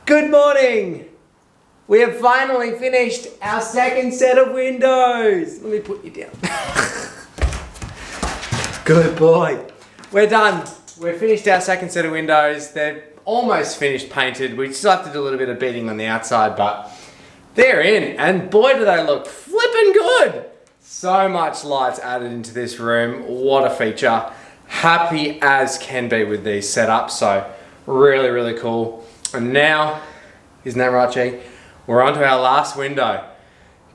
Good morning! We have finally finished our second set of windows. Let me put you down. Good boy. We're done. We've finished our second set of windows. They're almost finished painted. We still have to do a little bit of beading on the outside, but they're in. And boy, do they look flippin' good. So much lights added into this room. What a feature. Happy as can be with these setups. So really, really cool. And now, isn't that right, G? We're on to our last window.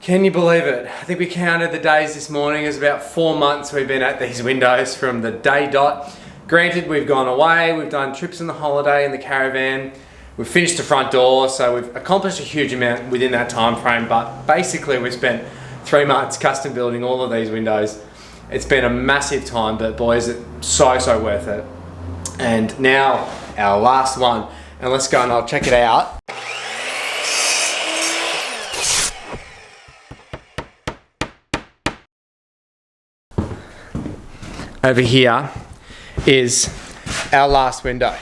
Can you believe it? I think we counted the days this morning. It's about 4 months we've been at these windows from the day dot. Granted, we've gone away, we've done trips in the holiday in the caravan, we've finished the front door, so we've accomplished a huge amount within that time frame, but basically we've spent 3 months custom building all of these windows. It's been a massive time, but boy, is it so worth it. And now, our last one, and let's go and I'll check it out. Over here is our last window.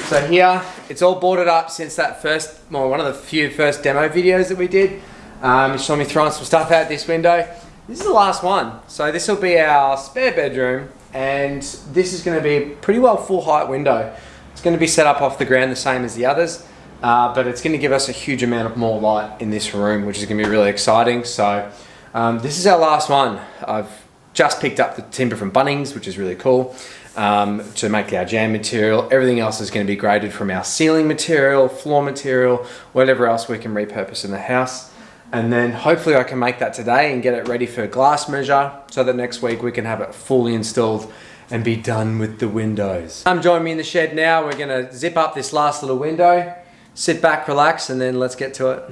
So here, it's all boarded up since that first, well, one of the few first demo videos that we did. You saw me throwing some stuff out this window. This is the last one. So this will be our spare bedroom, and this is going to be a pretty well full height window. It's going to be set up off the ground the same as the others, but it's going to give us a huge amount of more light in this room, which is going to be really exciting. So this is our last one. I've just picked up the timber from Bunnings, which is really cool, to make our jam material. Everything else is going to be graded from our ceiling material, floor material, whatever else we can repurpose in the house. And then hopefully I can make that today and get it ready for glass measure so that next week we can have it fully installed and be done with the windows. Join me in the shed now. We're going to zip up this last little window, sit back, relax, and then let's get to it.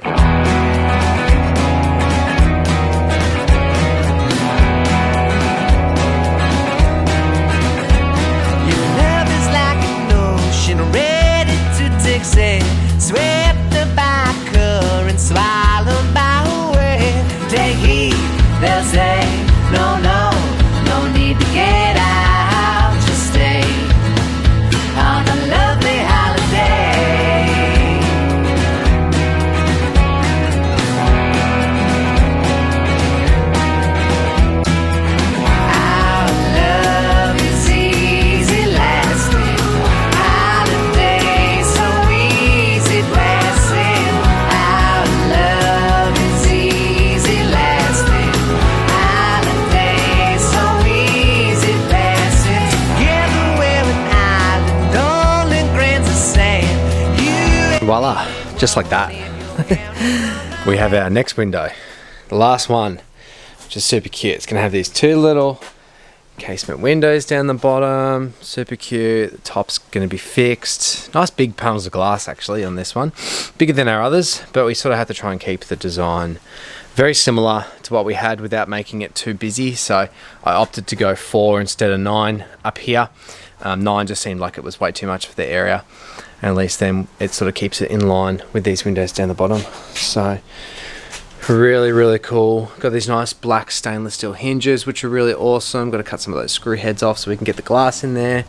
Swept by current, swallowed by wave. Take heed, they'll say, no need to get out. Just stay on a lovely holiday. Our love is easy lasting. Holiday so easy passing. Our love is easy lasting. Holiday so easy passing. Together we're an island, only grains of sand. Voila, just like that. We have our next window, the last one, which is super cute. It's gonna have these two little casement windows down the bottom, super cute. The top's gonna be fixed. Nice big panels of glass actually on this one, bigger than our others, but we sort of have to try and keep the design very similar to what we had without making it too busy. So I opted to go 4 instead of 9 up here. 9 just seemed like it was way too much for the area, and at least then it sort of keeps it in line with these windows down the bottom. So really cool. Got these nice black stainless steel hinges, which are really awesome. Got to cut some of those screw heads off so we can get the glass in there.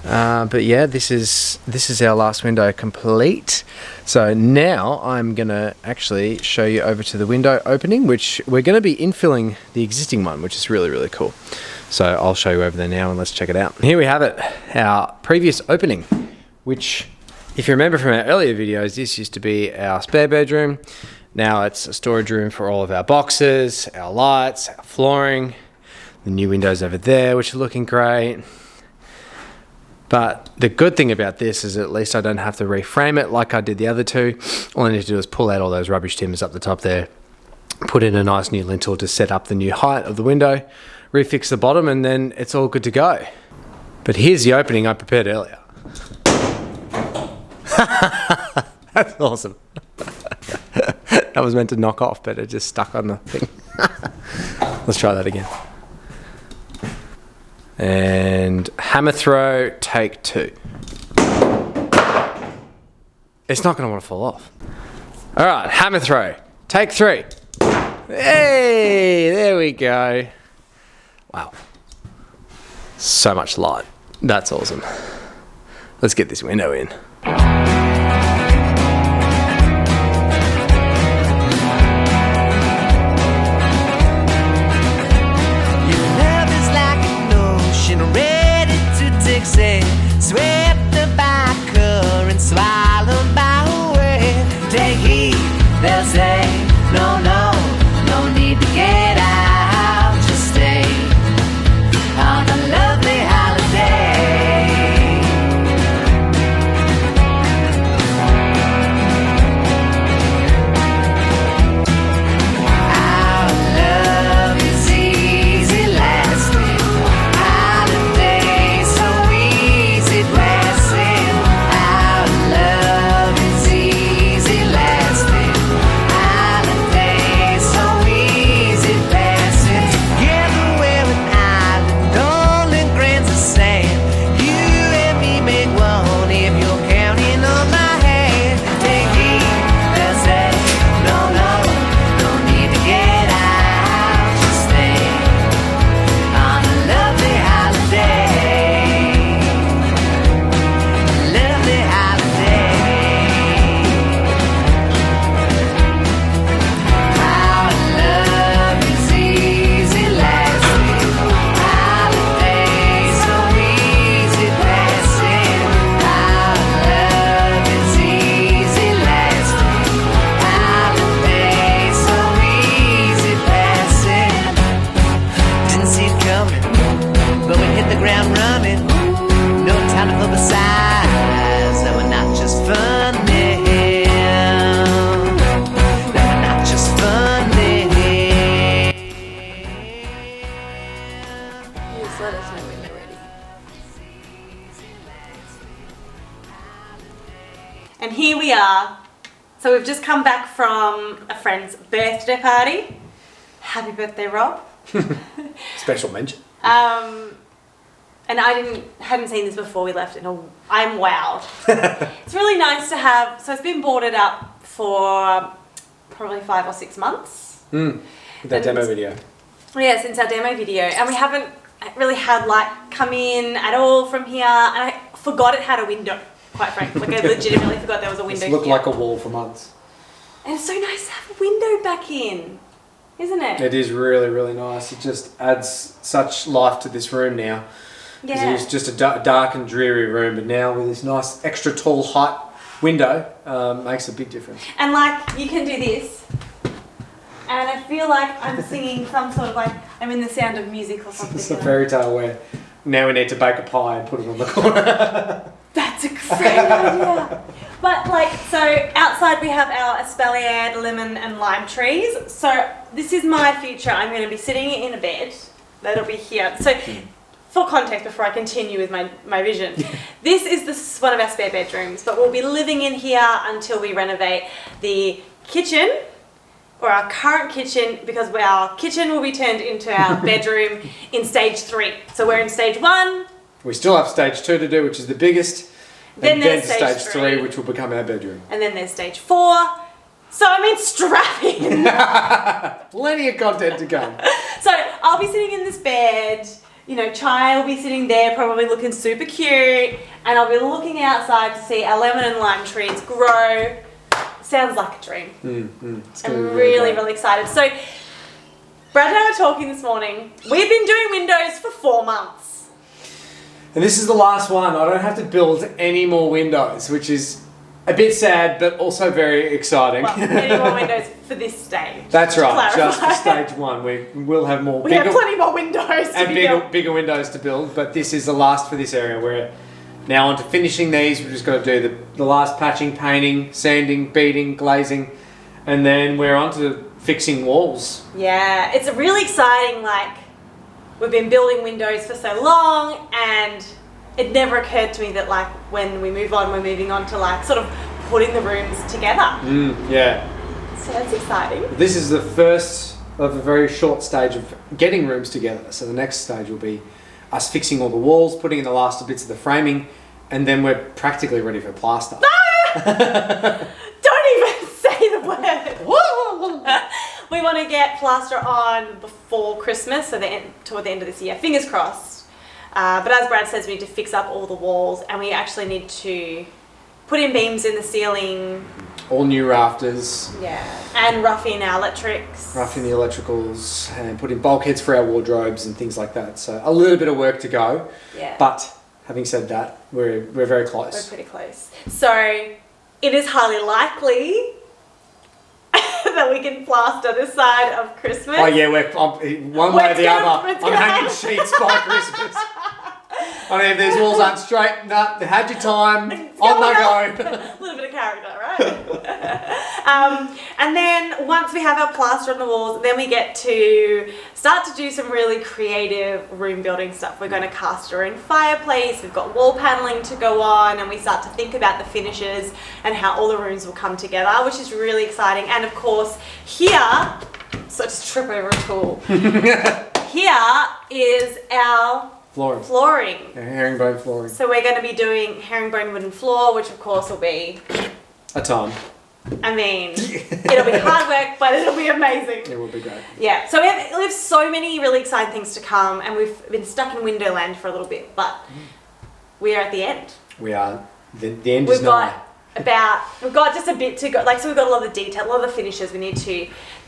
But yeah, this is our last window complete. So now I'm gonna actually show you over to the window opening, which we're gonna be infilling the existing one, which is really cool. So I'll show you over there now and let's check it out. Here we have it, our previous opening, which if you remember from our earlier videos, this used to be our spare bedroom. Now it's a storage room for all of our boxes, our lights, our flooring, the new windows over there, which are looking great. But the good thing about this is at least I don't have to reframe it like I did the other two. All I need to do is pull out all those rubbish timbers up the top there, put in a nice new lintel to set up the new height of the window, refix the bottom, and then it's all good to go. But here's the opening I prepared earlier. That's awesome. That was meant to knock off, but it just stuck on the thing. Let's try that again. And hammer throw, take 2. It's not going to want to fall off. All right, hammer throw, take 3. Hey, there we go. Wow. So much light. That's awesome. Let's get this window in. ocean ready to take sail, swept by current, swallowed by a wave. Take heed, they'll say, no, no, no need to get out, just stay on a lovely holiday. Our love is easy lasting, holiday so easy passing. Our love is easy lasting, holiday so easy passing. Together we're an island, only grains of sand. You and me make one if you're counting on my hand. Take heed, they'll say, no, no, no need to get out, just stay on a lovely holiday. Lovely holiday. Our love is easy lasting, holiday so easy passing. Our love is easy lasting, holiday so easy passing. Didn't see it coming, but we hit the ground running. No time to publicize that we're not just funny. That we're not just funny. Just let us know when you're ready. And here we are. So we've just come back from a friend's birthday party. Happy birthday, Rob. Special mention. And I hadn't seen this before we left, and I'm wowed. It's really nice to have. So it's been boarded up for probably 5 or 6 months. With that And- demo video. Yeah, since our demo video, and we haven't really had light come in at all from here. And I forgot it had a window. Quite frankly, like I legitimately forgot there was a window It's looked here. like a wall for months. And it's so nice to have a window back in, isn't it? It is really, really nice. It just adds such life to this room now. Because Yeah. it was just a dark and dreary room, but now with this nice extra tall height window, makes a big difference. And like you can do this, and I feel like I'm singing some sort of like I'm in the Sound of Music or something. It's a you know? fairy tale where now we need to bake a pie and put it on the corner. That's a great idea. But like, so outside we have our espalier, lemon and lime trees. So this is my future. I'm going to be sitting in a bed. That'll be here. So for context, before I continue with my vision, this is one of our spare bedrooms, but we'll be living in here until we renovate the kitchen, or our current kitchen, because our kitchen will be turned into our bedroom in stage 3. So we're in stage 1. We still have stage 2 to do, which is the biggest. Then and there's then stage stage 3. 3, which will become our bedroom. And then there's stage 4. So I mean, strap in. Plenty of content to come. So I'll be sitting in this bed. You know, Chai will be sitting there, probably looking super cute, and I'll be looking outside to see our lemon and lime trees grow. Sounds like a dream. It's gonna I'm be really, great. really excited. So Brad and I were talking this morning. We've been doing windows for 4 months. And this is the last one. I don't have to build any more windows, which is a bit sad, but also very exciting. Well, any more windows for this stage. That's to right, just for clarify. stage 1. We will have more We have plenty more windows to and be bigger, built. bigger windows to build, but this is the last for this area. We're now on to finishing these. We've just got to do the last patching, painting, sanding, beading, glazing, and then we're on to fixing walls. Yeah, it's really exciting. Like, we've been building windows for so long, and it never occurred to me that like when we move on, we're moving on to like sort of putting the rooms together. Yeah. So that's exciting. This is the first of a very short stage of getting rooms together. So the next stage will be us fixing all the walls, putting in the last bits of the framing, and then we're practically ready for plaster. Don't even say the word. We want to get plaster on before Christmas, so toward the end of this year. Fingers crossed. But as Brad says, we need to fix up all the walls, and we actually need to put in beams in the ceiling All new rafters, Yeah. And roughing our electrics. roughing the electricals, and putting bulkheads for our wardrobes and things like that. So a little bit of work to go. Yeah. But having said that, we're very We're close. pretty close. So it is highly likely that we can plaster this side of Christmas. Oh yeah, I'm one way or the other. It's I'm gonna hanging happen. sheets by Christmas. I mean, if these walls aren't straight, nah, they had your time. On they go. A little bit of character, right? And then once we have our plaster on the walls, then we get to start to do some really creative room building stuff. We're going to cast our own fireplace, we've got wall paneling to go on, and we start to think about the finishes and how all the rooms will come together, which is really exciting. And of course, here, so just trip over a tool. Here is our flooring. Yeah, herringbone flooring. So we're going to be doing herringbone wooden floor, which of course will be, A ton. I mean, it'll be hard work, but it'll be amazing. It will be great. Yeah, so we have so many really exciting things to come, and we've been stuck in Windowland for a little bit, but we are at the end. We are. The end We've is nigh. we've got just a bit to go. Like, so we've got a lot of the detail, a lot of the finishes we need to,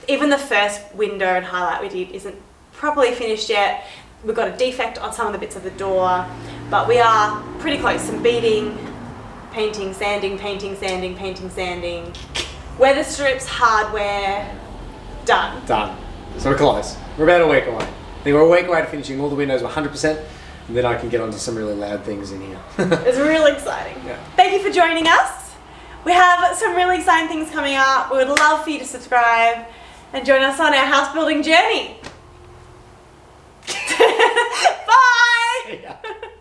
even the first window and highlight we did isn't properly finished yet. We've got a defect on some of the bits of the door, but we are pretty close. Some beading, painting, sanding, painting, sanding, painting, sanding. Weather strips, hardware, done. Done. So we're close. We're about a week away. I think we're a week away to finishing all the windows 100%, and then I can get onto some really loud things in here. It's really exciting. Yeah. Thank you for joining us. We have some really exciting things coming up. We would love for you to subscribe and join us on our house building journey.